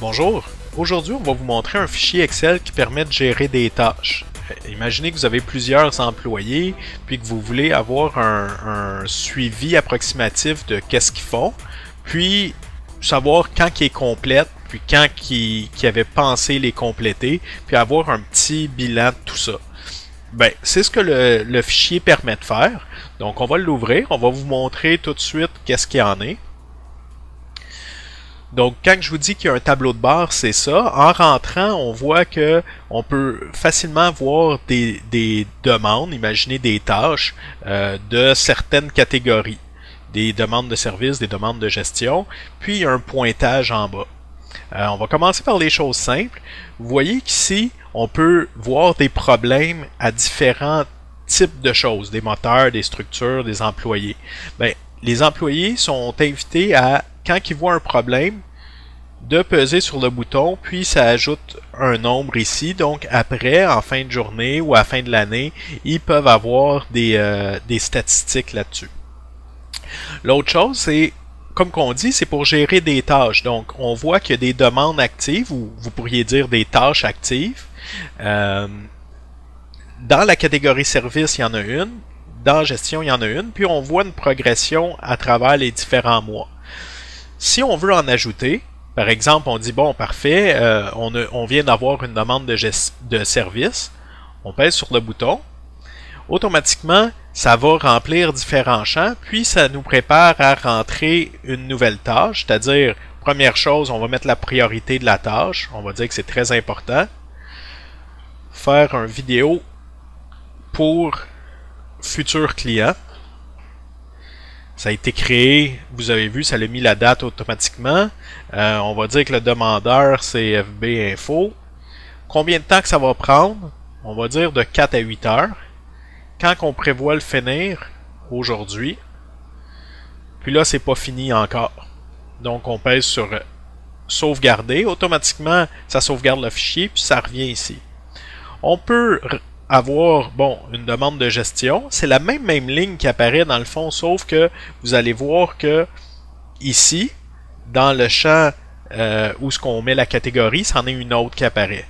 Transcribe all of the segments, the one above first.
Bonjour, aujourd'hui on va vous montrer un fichier Excel qui permet de gérer des tâches. Imaginez que vous avez plusieurs employés puis que vous voulez avoir un suivi approximatif de qu'est-ce qu'ils font, puis savoir quand ils est complète, puis quand qui avait pensé les compléter, puis avoir un petit bilan de tout ça. Ben, c'est ce que le fichier permet de faire. Donc on va l'ouvrir, on va vous montrer tout de suite qu'est-ce qu'il y en est. Donc, quand je vous dis qu'il y a un tableau de bord, c'est ça. En rentrant, on voit que on peut facilement voir des demandes, imaginez des tâches de certaines catégories. Des demandes de services, des demandes de gestion, puis un pointage en bas. On va commencer par les choses simples. Vous voyez qu'ici, on peut voir des problèmes à différents types de choses, des moteurs, des structures, des employés. Bien, les employés sont invités à, quand ils voient un problème, de peser sur le bouton, puis ça ajoute un nombre ici. Donc après, en fin de journée ou à la fin de l'année, ils peuvent avoir des statistiques là-dessus. L'autre chose, c'est, comme qu'on dit, c'est pour gérer des tâches. Donc on voit qu'il y a des demandes actives, ou vous pourriez dire des tâches actives. Dans la catégorie service, il y en a une. Dans gestion, il y en a une. Puis on voit une progression à travers les différents mois. Si on veut en ajouter, par exemple, on dit, bon, parfait, on vient d'avoir une demande de service. On pèse sur le bouton. Automatiquement, ça va remplir différents champs, puis ça nous prépare à rentrer une nouvelle tâche, c'est-à-dire, première chose, on va mettre la priorité de la tâche. On va dire que c'est très important. Faire une vidéo pour futurs clients. Ça a été créé, vous avez vu, ça l'a mis la date automatiquement. On va dire que le demandeur, c'est FB Info. Combien de temps que ça va prendre? On va dire de 4 à 8 heures. Quand on prévoit le finir? Aujourd'hui. Puis là, c'est pas fini encore. Donc, on pèse sur sauvegarder. Automatiquement, ça sauvegarde le fichier, puis ça revient ici. On peut avoir, bon, une demande de gestion. C'est la même ligne qui apparaît dans le fond, sauf que vous allez voir que ici, dans le champ où ce qu'on met la catégorie, c'en est une autre qui apparaît.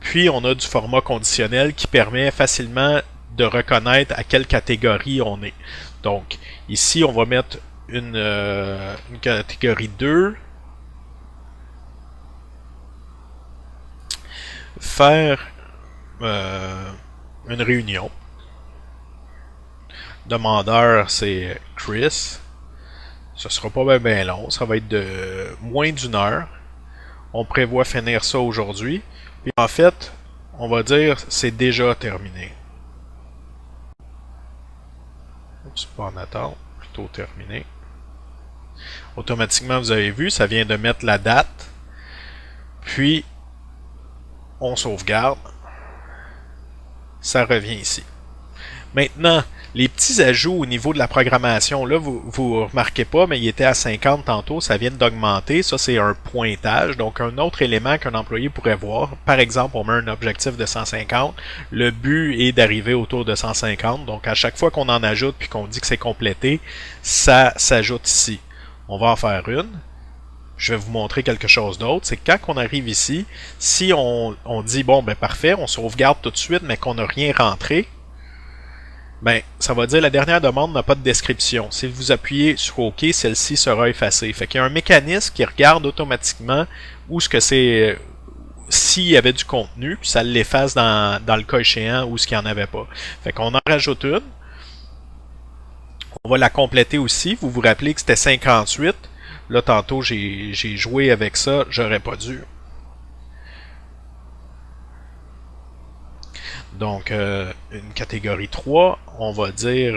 Puis, on a du format conditionnel qui permet facilement de reconnaître à quelle catégorie on est. Donc, ici, on va mettre une catégorie 2. Faire une réunion. Demandeur, c'est Chris. Ce sera pas bien long. Ça va être de moins d'une heure. On prévoit finir ça aujourd'hui. Puis en fait, on va dire c'est déjà terminé. Oups, pas en attente, plutôt terminé. Automatiquement, vous avez vu, ça vient de mettre la date. Puis, on sauvegarde. Ça revient ici. Maintenant, les petits ajouts au niveau de la programmation, là, vous remarquez pas, mais il était à 50 tantôt, ça vient d'augmenter. Ça, c'est un pointage, donc un autre élément qu'un employé pourrait voir. Par exemple, on met un objectif de 150. Le but est d'arriver autour de 150. Donc, à chaque fois qu'on en ajoute puis qu'on dit que c'est complété, ça s'ajoute ici. On va en faire une. Je vais vous montrer quelque chose d'autre. C'est que quand on arrive ici, si on dit, bon, ben parfait, on sauvegarde tout de suite, mais qu'on n'a rien rentré, ben, ça va dire la dernière demande n'a pas de description. Si vous appuyez sur OK, celle-ci sera effacée. Fait qu'il y a un mécanisme qui regarde automatiquement où ce que c'est, s'il y avait du contenu, puis ça l'efface dans le cas échéant où ce qu'il n'y en avait pas. Fait qu'on en rajoute une. On va la compléter aussi. Vous vous rappelez que c'était 58. Là, tantôt, j'ai joué avec ça. J'aurais pas dû. Donc, une catégorie 3, on va dire,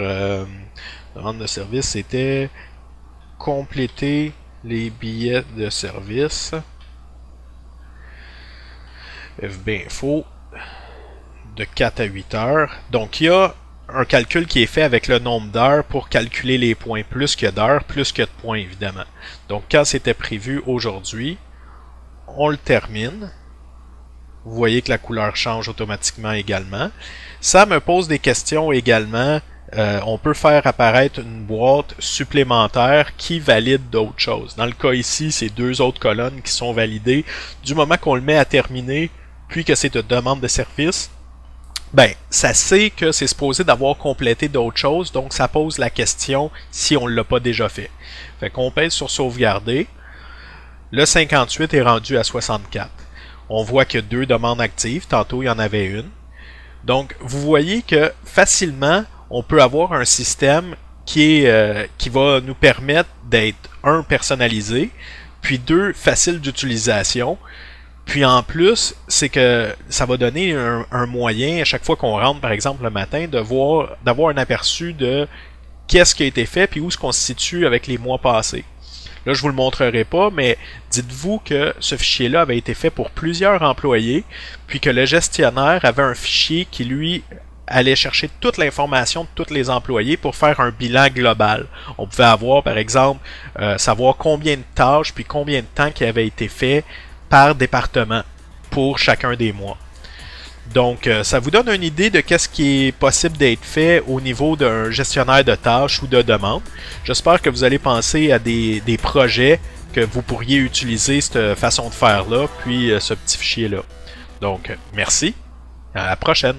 demande de service, c'était compléter les billets de service. FB Info, de 4 à 8 heures. Donc, il y a un calcul qui est fait avec le nombre d'heures pour calculer les points. Plus que d'heures, plus que de points, évidemment. Donc, quand c'était prévu aujourd'hui, on le termine. Vous voyez que la couleur change automatiquement également. Ça me pose des questions également on peut faire apparaître une boîte supplémentaire qui valide d'autres choses. Dans le cas ici, c'est 2 autres colonnes qui sont validées. Du moment qu'on le met à terminer, puis que c'est une demande de service, ben, ça sait que c'est supposé d'avoir complété d'autres choses, donc ça pose la question si on ne l'a pas déjà fait. Fait qu'on pèse sur sauvegarder. Le 58 est rendu à 64. On voit qu'il y a 2 demandes actives, tantôt il y en avait une. Donc, vous voyez que facilement, on peut avoir un système qui va nous permettre d'être, 1, personnalisé, puis 2, facile d'utilisation. Puis en plus, c'est que ça va donner un moyen, à chaque fois qu'on rentre, par exemple, le matin, d'avoir un aperçu de qu'est-ce qui a été fait, puis où se constitue avec les mois passés. Là, je vous le montrerai pas, mais dites-vous que ce fichier-là avait été fait pour plusieurs employés, puis que le gestionnaire avait un fichier qui, lui, allait chercher toute l'information de tous les employés pour faire un bilan global. On pouvait avoir, par exemple, savoir combien de tâches, puis combien de temps qui avait été fait par département pour chacun des mois. Donc, ça vous donne une idée de qu'est-ce qui est possible d'être fait au niveau d'un gestionnaire de tâches ou de demandes. J'espère que vous allez penser à des projets que vous pourriez utiliser cette façon de faire-là, puis ce petit fichier-là. Donc, merci. À la prochaine.